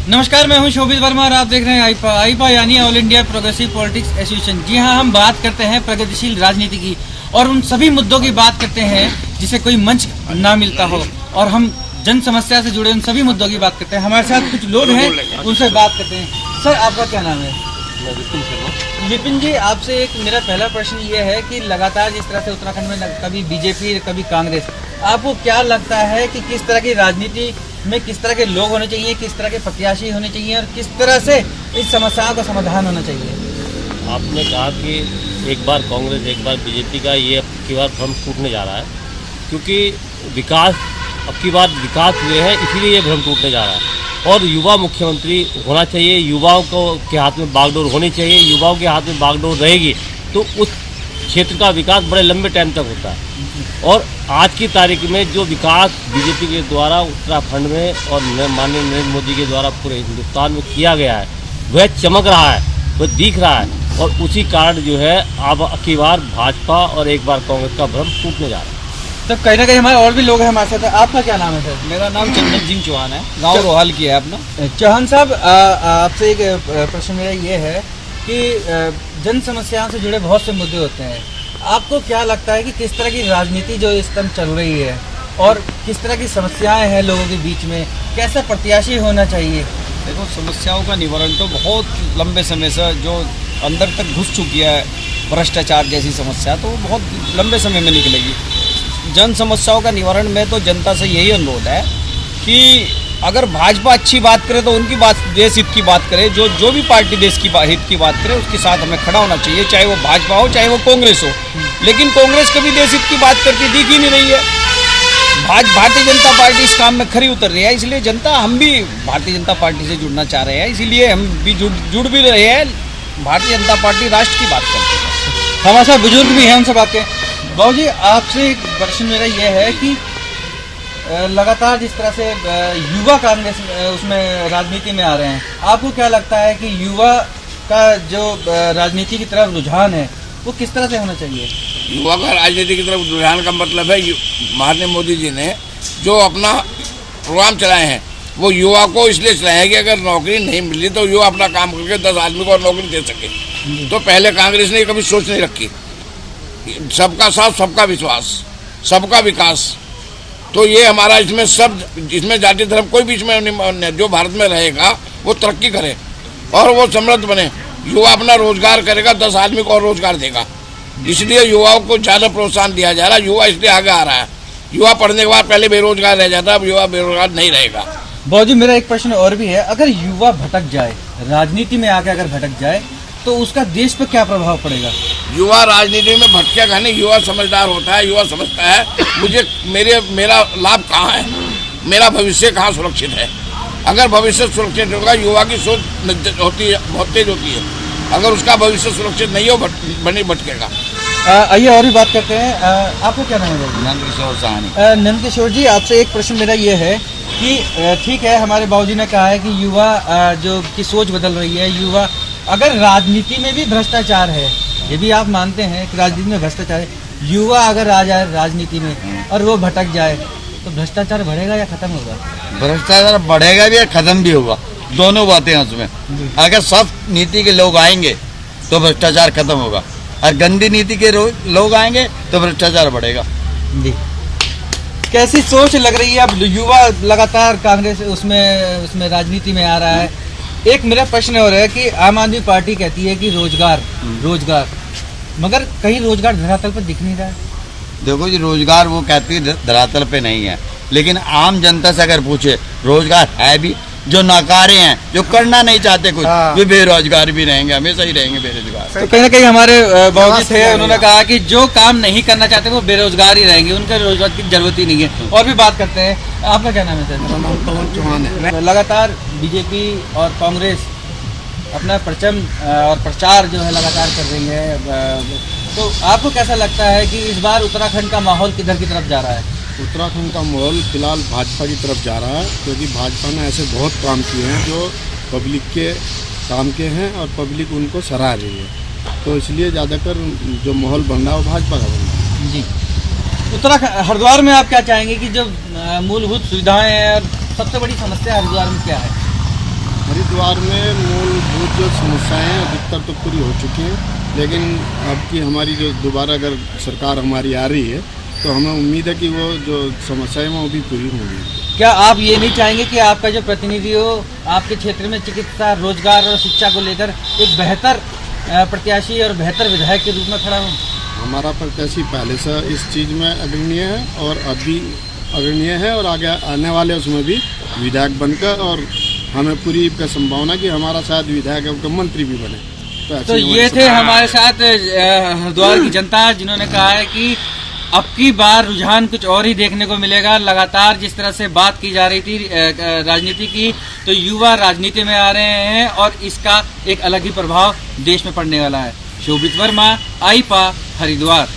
नमस्कार, मैं हूं शोभित वर्मा और आप देख रहे हैं आईपा यानी all India progressive politics association. जी हां, हम बात करते हैं प्रगतिशील राजनीति की और उन सभी मुद्दों की बात करते हैं जिसे कोई मंच ना मिलता हो, और हम जन समस्या से जुड़े उन सभी मुद्दों की बात करते हैं। हमारे साथ कुछ लोग हैं, उनसे बात करते हैं। सर, आपका क्या नाम है? विपिन जी, आपसे एक मेरा पहला प्रश्न ये है कि लगातार जिस तरह से उत्तराखंड में कभी बीजेपी कभी कांग्रेस, आपको क्या लगता है कि किस तरह की राजनीति में किस तरह के लोग होने चाहिए, किस तरह के प्रत्याशी होने चाहिए और किस तरह से इस समस्याओं का समाधान होना चाहिए? आपने कहा कि एक बार कांग्रेस एक बार बीजेपी का ये अब की बार भ्रम टूटने जा रहा है, क्योंकि विकास अब की बार विकास हुए हैं, इसीलिए ये भ्रम टूटने जा रहा है। और युवा मुख्यमंत्री होना चाहिए, युवाओं के हाथ में बागडोर होनी चाहिए। युवाओं के हाथ में बागडोर रहेगी तो उस क्षेत्र का विकास बड़े लंबे टाइम तक होता है। और आज की तारीख में जो विकास बीजेपी के द्वारा उत्तराखंड में और माननीय नरेंद्र मोदी के द्वारा पूरे हिंदुस्तान में किया गया है, वह चमक रहा है, वह दिख रहा है। और उसी कारण जो है अब की बार भाजपा और एक बार कांग्रेस का भ्रम टूटने जा रहा है। तो कहीं ना कहीं हमारे और भी लोग हैं हमारे साथ। आपका क्या नाम है सर? मेरा नाम चंदन सिंह चौहान है, गांव रोहाल की है अपना। चौहान साहब, आपसे एक प्रश्न मेरा ये है कि जन समस्याओं से जुड़े बहुत से मुद्दे होते हैं। आपको क्या लगता है कि किस तरह की राजनीति जो इस टाइम चल रही है और किस तरह की समस्याएं हैं लोगों के बीच में, कैसा प्रत्याशी होना चाहिए? देखो, समस्याओं का निवारण तो बहुत लंबे समय से जो अंदर तक घुस चुकी है, भ्रष्टाचार जैसी समस्या, तो वो बहुत लंबे समय में निकलेगी। जन समस्याओं का निवारण में तो जनता से यही अनुरोध है कि अगर भाजपा अच्छी बात करे तो उनकी बात, देश हित की बात करे, जो भी पार्टी देश की हित की बात करे उसके साथ हमें खड़ा होना चाहिए, चाहे वो भाजपा हो चाहे वो कांग्रेस हो। लेकिन कांग्रेस कभी देश हित की बात करती दिख ही नहीं रही है। भारतीय जनता पार्टी इस काम में खरी उतर रही है, इसलिए जनता, हम भी भारतीय जनता पार्टी से जुड़ना चाह रहे हैं, इसीलिए हम भी जुड़ भी रहे हैं। भारतीय जनता पार्टी राष्ट्र की बात करती है। हमारे साथ बुजुर्ग भी हैं, उनसे बात करें। बाबू जी, आपसे एक प्रश्न मेरा ये है कि लगातार जिस तरह से युवा कांग्रेस उसमें राजनीति में आ रहे हैं, आपको क्या लगता है कि युवा का जो राजनीति की तरफ रुझान है वो किस तरह से होना चाहिए? युवा का राजनीति की तरफ रुझान का मतलब है, माननीय मोदी जी ने जो अपना प्रोग्राम चलाए हैं वो युवा को इसलिए चलाए हैं कि अगर नौकरी नहीं मिली तो युवा अपना काम करके 10 आदमी को और नौकरी दे सके। तो पहले कांग्रेस ने कभी सोच नहीं रखी, सबका साथ सबका विश्वास सबका विकास। तो ये हमारा इसमें जाति धर्म कोई बीच में, जो भारत में रहेगा वो तरक्की करे और वो समृद्ध बने। युवा अपना रोजगार करेगा, 10 आदमी को और रोजगार देगा, इसलिए युवाओं को ज़्यादा प्रोत्साहन दिया जा रहा है। युवा इसलिए आगे आ रहा है। युवा पढ़ने के बाद पहले बेरोजगार रह जाता है, अब युवा बेरोजगार नहीं रहेगा। बाबू जी, मेरा एक प्रश्न और भी है। अगर युवा भटक जाए, राजनीति में आके अगर भटक जाए तो उसका देश पर क्या प्रभाव पड़ेगा? युवा राजनीति में भटकेगा नहीं, युवा समझदार होता है, युवा समझता है मेरा लाभ कहाँ है, मेरा भविष्य कहाँ सुरक्षित है। अगर भविष्य सुरक्षित होगा, युवा की सोच होती है, बहुत तेज होती है। अगर उसका भविष्य सुरक्षित नहीं हो, भटकेगा। आइए और भी बात करते हैं। आपको क्या नाम है? नंदकिशोर साहनी। नंदकिशोर जी, आपसे एक प्रश्न मेरा ये है कि ठीक है, हमारे बाबूजी ने कहा है कि युवा जो की सोच बदल रही है। युवा, अगर राजनीति में भी भ्रष्टाचार है, ये भी आप मानते हैं कि राजनीति में भ्रष्टाचार है, युवा अगर आ जाए राजनीति में और वो भटक जाए तो भ्रष्टाचार बढ़ेगा या खत्म होगा? भ्रष्टाचार बढ़ेगा भी और खत्म भी होगा, दोनों बातें हैं उसमें। अगर सब नीति के लोग आएंगे तो भ्रष्टाचार खत्म होगा, और गंदी नीति के लोग आएंगे तो भ्रष्टाचार बढ़ेगा। जी, कैसी सोच लग रही है? अब युवा लगातार कांग्रेस उसमें राजनीति में आ रहा है। एक मेरा प्रश्न और है कि आम आदमी पार्टी कहती है कि रोजगार, मगर कहीं रोजगार धरातल पर दिख नहीं रहा है। देखो जी, रोजगार वो कहती है धरातल पे नहीं है, लेकिन आम जनता से अगर पूछे रोजगार है भी। जो नाकारे हैं, जो करना नहीं चाहते कुछ, वे बेरोजगार भी रहेंगे, हमेशा ही रहेंगे बेरोजगार। तो कहीं ना कहीं हमारे बाबूजी थे, उन्होंने कहा कि जो काम नहीं करना चाहते वो बेरोजगार ही रहेंगे, उनके रोजगार की जरूरत ही नहीं है। और भी बात करते हैं। आपका क्या नाम है सर? मेरा नाम पवन चौहान है। लगातार बीजेपी और कांग्रेस अपना परचम और प्रचार जो है लगातार कर रही है, तो आपको कैसा लगता है कि इस बार उत्तराखंड का माहौल किधर की तरफ जा रहा है? उत्तराखंड का माहौल फिलहाल भाजपा की तरफ जा रहा है, क्योंकि भाजपा ने ऐसे बहुत काम किए हैं जो पब्लिक के काम के हैं और पब्लिक उनको सराह रही है। तो इसलिए ज़्यादातर जो माहौल बन रहा है वो भाजपा का बन रहा है। जी, उत्तराखंड हरिद्वार में आप क्या चाहेंगे कि जो मूलभूत सुविधाएं हैं और सबसे बड़ी समस्या हरिद्वार में क्या है? हरिद्वार में मूलभूत जो समस्याएं हैं अधिकतर तो पूरी हो चुकी हैं, लेकिन अब की हमारी जो दोबारा अगर सरकार हमारी आ रही है तो हमें उम्मीद है कि वो जो समस्याएं वो भी पूरी होंगी। क्या आप ये नहीं चाहेंगे कि आपका जो प्रतिनिधि हो आपके क्षेत्र में चिकित्सा, रोजगार और शिक्षा को लेकर एक बेहतर प्रत्याशी और बेहतर विधायक के रूप में खड़ा हो? हमारा प्रत्याशी पहले से इस चीज़ में अग्रणीय है और अभी अग्रणीय है और आगे आने वाले उसमें भी विधायक बनकर, और हमें पूरी संभावना कि हमारा शायद विधायक मंत्री भी बने। तो ये थे हमारे साथ हरिद्वार की जनता, जिन्होंने कहा है कि अब की बार रुझान कुछ और ही देखने को मिलेगा। लगातार जिस तरह से बात की जा रही थी राजनीति की, तो युवा राजनीति में आ रहे हैं और इसका एक अलग ही प्रभाव देश में पड़ने वाला है। शोभित वर्मा, आईपा, हरिद्वार।